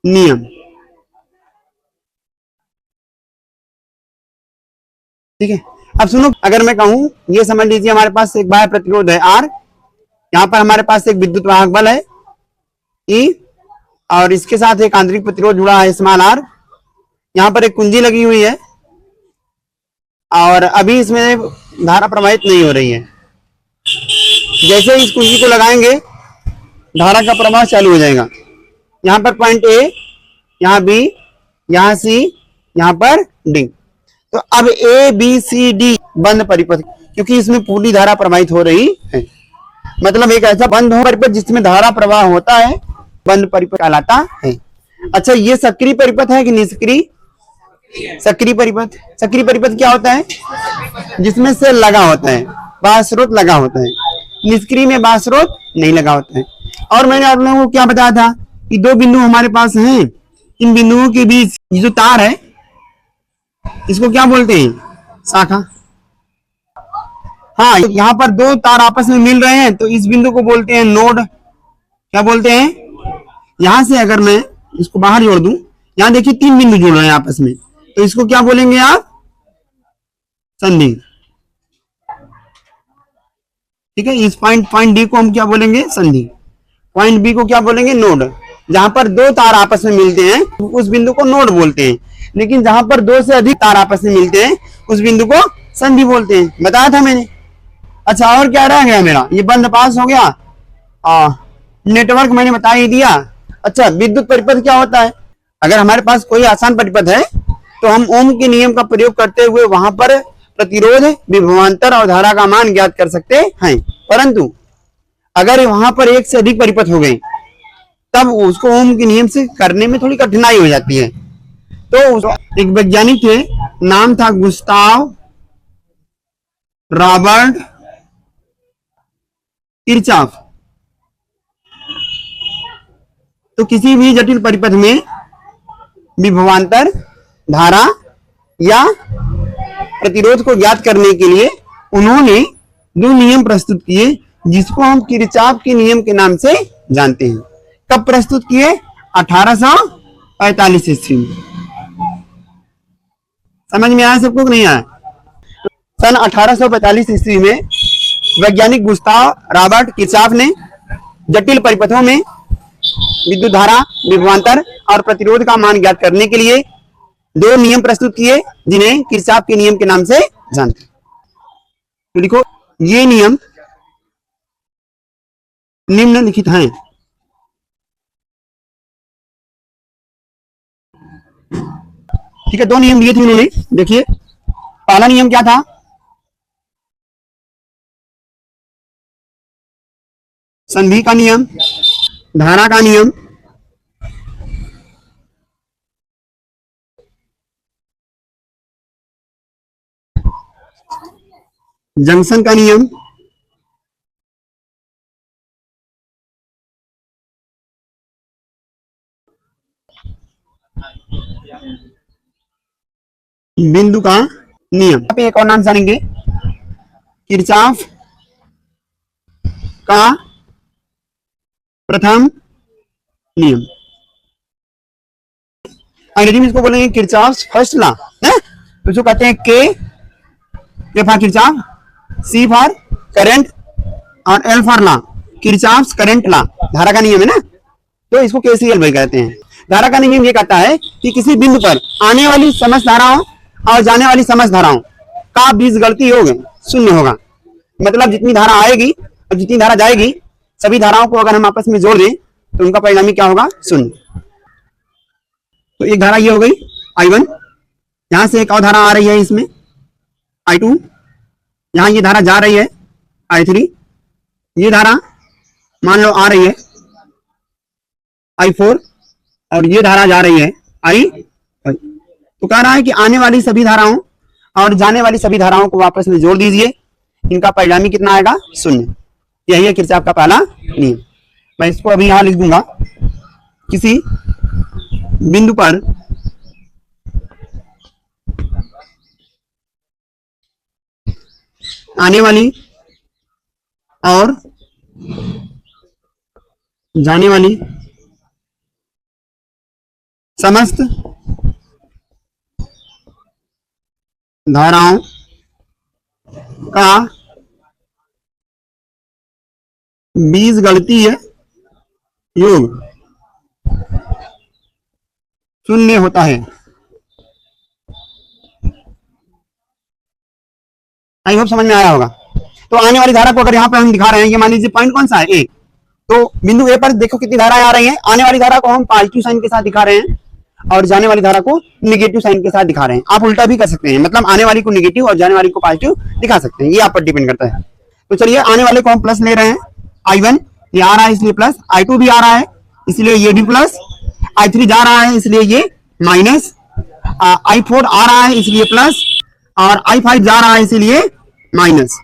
नियम। ठीक है, अब सुनो, अगर मैं कहूं, ये समझ लीजिए हमारे पास एक बाह्य प्रतिरोध है आर, यहाँ पर हमारे पास एक विद्युत वाहक बल है ई, और इसके साथ एक आंतरिक प्रतिरोध जुड़ा है स्मॉल आर, यहाँ पर एक कुंजी लगी हुई है और अभी इसमें धारा प्रवाहित नहीं हो रही है। जैसे इस कुंजी को लगाएंगे धारा का प्रवाह चालू हो जाएगा। यहाँ पर पॉइंट ए, यहाँ बी, यहाँ सी, यहाँ पर डी। तो अब ए बी सी डी बंद परिपथ, क्योंकि इसमें पूरी धारा प्रवाहित हो रही है, मतलब एक ऐसा बंद परिपथ जिसमें धारा प्रवाह होता है, बंद परिपथ कहलाता है। अच्छा, ये सक्रिय परिपथ है कि निष्क्रिय? सक्रिय परिपथ। सक्रिय परिपथ क्या होता है? जिसमें से लगा होता है, बाह्य स्रोत लगा होता है। निष्क्रिय में बाह्य स्रोत नहीं लगा होता है। और मैंने आप लोगों को क्या बताया था कि दो बिंदु हमारे पास हैं, इन बिंदुओं के बीच ये जो तार है इसको क्या बोलते हैं? शाखा। हाँ, यहाँ पर दो तार आपस में मिल रहे हैं तो इस बिंदु को बोलते हैं नोड। क्या बोलते हैं? यहां से अगर मैं इसको बाहर जोड़ दूं, यहां देखिए तीन बिंदु जुड़ रहे हैं आपस में, तो इसको क्या बोलेंगे आप? संधि। ठीक है, इस पॉइंट डी को हम क्या बोलेंगे? संधि। पॉइंट बी को क्या बोलेंगे? नोड। जहां पर दो तार आपस में मिलते हैं उस बिंदु को नोड बोलते हैं, लेकिन जहां पर दो से अधिक तार आपस में मिलते हैं उस बिंदु को संधि बोलते हैं। बताया था मैंने। अच्छा, और क्या रह गया मेरा? ये बंद पास हो गया, नेटवर्क मैंने बता ही दिया। अच्छा, विद्युत परिपथ क्या होता है? अगर हमारे पास कोई आसान परिपथ है तो हम ओम के नियम का प्रयोग करते हुए वहां पर प्रतिरोध, विभवांतर और धारा का मान ज्ञात कर सकते हैं। परंतु अगर वहां पर एक से अधिक परिपथ हो गए तब उसको ओम के नियम से करने में थोड़ी कठिनाई हो जाती है। तो एक वैज्ञानिक थे, नाम था गुस्ताव रॉबर्ट किरचॉफ। तो किसी भी जटिल परिपथ में विभवांतर, धारा या प्रतिरोध को ज्ञात करने के लिए उन्होंने दो नियम प्रस्तुत किए जिसको हम किरचॉफ के नियम के नाम से जानते हैं। कब प्रस्तुत किए? 1845 ईस्वी में। समझ में आया सबको? नहीं आया? सन 1845 ईस्वी में वैज्ञानिक गुस्ताव रॉबर्ट किरचॉफ ने जटिल परिपथों में विद्युत धारा, विभवांतर और प्रतिरोध का मान ज्ञात करने के लिए दो नियम प्रस्तुत किए जिन्हें किरचॉफ के नियम के नाम से जानते हैं। तो लिखो, ये नियम निम्नलिखित हैं। ठीक है, दो नियम दिए थे उन्होंने। देखिए, पहला नियम क्या था? संधि का नियम, धारा का नियम, जंक्शन का नियम, बिंदु का नियम। यहाँ पे एक और नाम जानेंगे, किरचॉफ का प्रथम नियम। अंग्रेजी में इसको बोलेंगे किरचॉफ्स फर्स्ट लॉ है। तो जो कहते हैं K for Kirchhoff, C for current और L for law, Kirchhoff's current law, धारा का नियम है ना, तो इसको केसीएल भी कहते हैं। धारा का नियम ये कहता है कि किसी बिंदु पर आने वाली समस्त धाराओं और जाने वाली समस्त धाराओं का बीजगणितीय योग शून्य होगा। मतलब जितनी धारा आएगी और जितनी धारा जाएगी, सभी धाराओं को अगर हम आपस में जोड़ दें तो उनका परिणामी क्या होगा? शून्य। तो एक धारा ये हो गई I1, यहां से एक और धारा आ रही है इसमें I2, यहां ये धारा जा रही है I3, ये धारा मान लो आ रही है I4 और ये धारा जा रही है I5। तो कह रहा है कि आने वाली सभी धाराओं और जाने वाली सभी धाराओं को आपस में जोड़ दीजिए, इनका परिणामी कितना आएगा? शून्य। यही है किरचॉफ का पहला नियम। मैं इसको अभी यहां लिख दूंगा, किसी बिंदु पर आने वाली और जाने वाली समस्त धाराओं का बीजगणितीय योग शून्य होता है। आई होप समझ में आया होगा। तो आने वाली धारा को अगर यहाँ पे हम दिखा रहे हैं, ये मान लीजिए पॉइंट कौन सा है, ए, तो बिंदु ए पर देखो कितनी धाराएं आ रही हैं। आने वाली धारा को हम पॉजिटिव साइन के साथ दिखा रहे हैं और जाने वाली धारा को निगेटिव साइन के साथ दिखा रहे हैं। आप उल्टा भी कर सकते हैं, मतलब आने वाली को निगेटिव और जाने वाली को पॉजिटिव दिखा सकते हैं, ये आप पर डिपेंड करता है। तो चलिए आने वाले को हम प्लस ले रहे हैं, I1 ये आ रहा है इसलिए प्लस, I2 भी आ रहा है इसलिए ये भी प्लस, I3 जा रहा है इसलिए ये माइनस, I4 आ रहा है इसलिए प्लस और I5 जा रहा है इसलिए माइनस।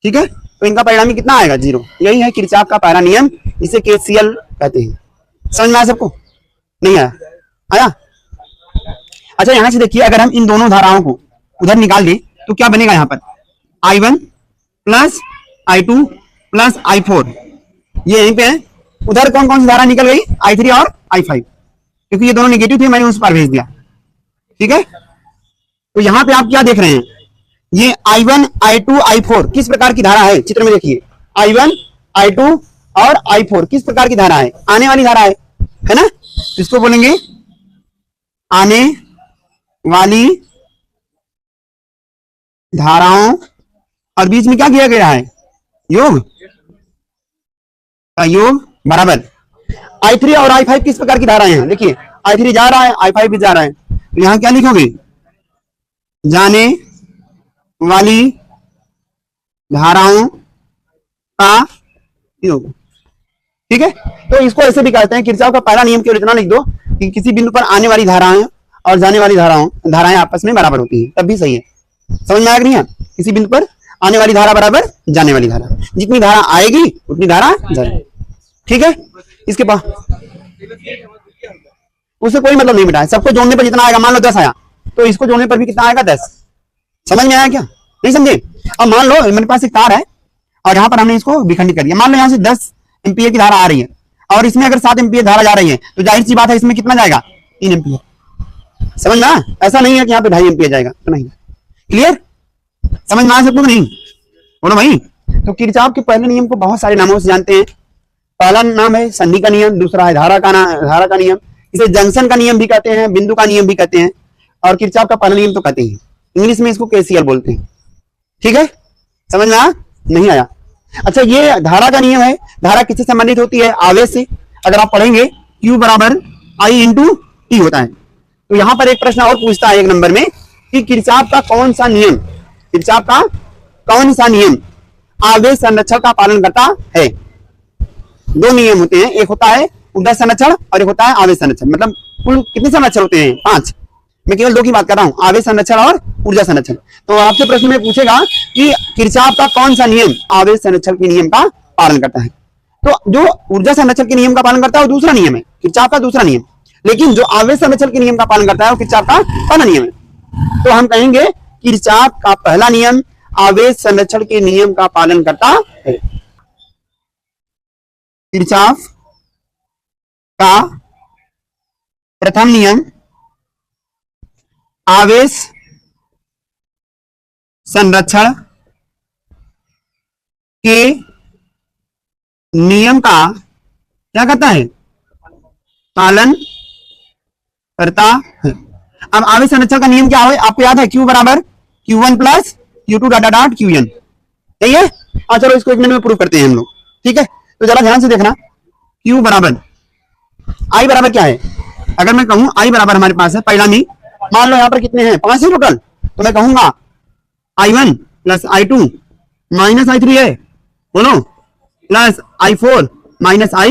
ठीक है, तो इनका परिणामी कितना आएगा, 0। यही है किरचॉफ का पहला नियम, इसे KCL कहते हैं। समझ में आया सबको? नहीं आया? आया? अच्छा यहां से देखिए, अगर हम इन दोनों धाराओं को उधर निकाल दें तो क्या बनेगा, यहाँ पर I1 plus I2 plus I4, ये यहीं पे है। उधर कौन कौन सी धारा निकल गई, I3 और I5, क्योंकि ये दोनों नेगेटिव थे, मैंने उस पर भेज दिया। ठीक है, तो यहां पे आप क्या देख रहे हैं, ये I1 I2 I4 किस प्रकार की धारा है, चित्र में देखिए I1 I2 और I4 किस प्रकार की धारा है, आने वाली धारा है ना। इसको बोलेंगे आने वाली धाराओं, और बीच में क्या किया गया है, योग का योग बराबर I3 और I5 किस प्रकार की धाराएं हैं, देखिए I3 जा रहा है, I5 भी जा रहा है, तो यहां क्या लिखोगे, जाने वाली धाराओं का योग। ठीक है, तो इसको ऐसे भी कहते हैं, किरचॉफ का पहला नियम केवल इतना लिख दो कि किसी बिंदु पर आने वाली धाराएं और जाने वाली धाराएं आपस में बराबर होती हैं, तब भी सही है। समझ में आया कि नहीं है? किसी बिंदु पर आने वाली धारा बराबर जाने वाली धारा, जितनी धारा आएगी उतनी धारा जाएगी। ठीक है, इसके बाद उससे कोई मतलब नहीं बेटा, सबको जोड़ने पर जितना आएगा, मान लो 10 आया तो इसको जोड़ने पर भी कितना आएगा, 10। समझ में आया क्या, नहीं समझे? अब मान लो मेरे पास एक तार है और यहाँ पर हमने इसको विखंडित कर दिया, मान लो यहाँ से 10 एम्पीयर की धारा आ रही है और इसमें अगर 7 एम्पीयर धारा जा रही है, तो जाहिर सी बात है इसमें कितना जाएगा, 3 एम्पीयर। समझ में आया? ऐसा नहीं है कि यहाँ पे 2.5 एम्पीयर जाएगा, तो नहीं। क्लियर? समझ में आ सकते हो नहीं? बोलो भाई। तो किरचॉफ के पहले नियम को बहुत सारे नामों से जानते हैं। पहला नाम है संधि का नियम, दूसरा है धारा का नियम, इसे जंक्शन का नियम भी कहते हैं, बिंदु का नियम भी कहते हैं, और किरचॉफ का पहला नियम तो कहते हैं, इंग्लिश में इसको KCL बोलते हैं। ठीक है, समझ में आया? नहीं आया? अच्छा, ये धारा का नियम है, धारा किससे संबंधित होती है, आवेश से। अगर आप पढ़ेंगे Q बराबर I इंटू T होता है। तो यहां पर एक प्रश्न और पूछता है 1 नंबर में कि किरचॉफ का कौन सा नियम, किरचॉफ का कौन सा नियम आवेश संरक्षण का पालन करता है। 2 नियम होते हैं, एक होता है ऊर्जा संरक्षण और एक होता है आवेश संरक्षण। मतलब कुल कितने संरक्षण होते हैं, 5। मैं केवल 2 की बात कर रहा हूं, आवेश संरक्षण और ऊर्जा संरक्षण। तो आपसे प्रश्न में पूछेगा कि किरचॉफ का कौन सा नियम आवेश संरक्षण के नियम का पालन करता है। तो जो ऊर्जा संरक्षण के नियम का पालन करता है वो दूसरा नियम है, किरचॉफ का दूसरा नियम, लेकिन जो आवेश संरक्षण के नियम का पालन करता है वो किरचॉफ का पहला नियम है। तो हम कहेंगे किरचॉफ का पहला नियम आवेश संरक्षण के नियम का पालन करता है। किरचॉफ का प्रथम नियम आवेश संरक्षण के नियम का क्या करता है, पालन करता है। अब आवेश संरक्षण का नियम क्या है, आपको याद है, Q बराबर Q1 plus Q2 dot dot Qn, यही है। और चलो इसको 1 मिनट में प्रूव करते हैं हम लोग। ठीक है, तो जरा ध्यान से देखना, Q बराबर I बराबर क्या है, अगर मैं कहूं I बराबर हमारे पास है पहला में, मान लो यहाँ पर कितने हैं, 5 है टोटल, तो मैं कहूंगा I1 plus I2 minus I3 है, बोलो, प्लस I4 माइनस I,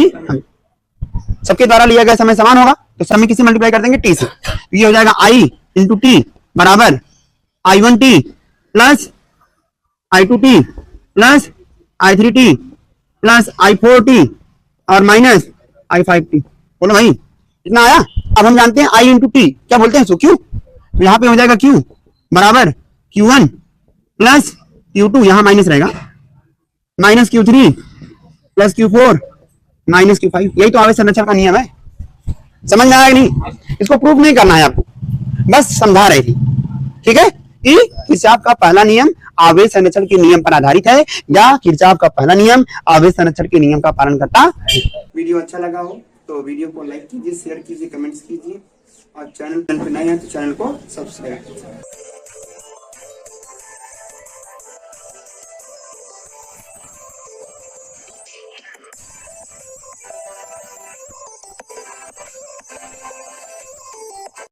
सबके द्वारा लिया गया समय समान होगा, तो समय किसी मल्टीप्लाई कर देंगे T से, तो ये हो जाएगा I इंटू T बराबर I1T plus I2T plus I3T plus I4T और माइनस I5T। बोलो भाई, इतना आया। अब हम जानते हैं I इंटू T क्या बोलते हैं, सो Q, तो यहाँ पे हो जाएगा Q बराबर Q1 प्लस Q2, यहाँ माइनस रहेगा, minus Q3 plus Q4 minus Q5। यही तो आवेश संरक्षण का नियम है। समझ में आया कि नहीं? इसको प्रूफ नहीं करना है आपको, बस समझा रही थी। ठीक है कि किरचॉफ का पहला नियम आवेश संरक्षण के नियम पर आधारित है, या किरचॉफ का पहला नियम आवेश संरक्षण के नियम का पालन करता है। वीडियो अच्छा लगा हो तो वीडियो को लाइक कीजिए, शेयर कीजिए, कमेंट्स कीजिए, और चैनल पर नए हैं तो चैनल को सब्सक्राइब कीजिए।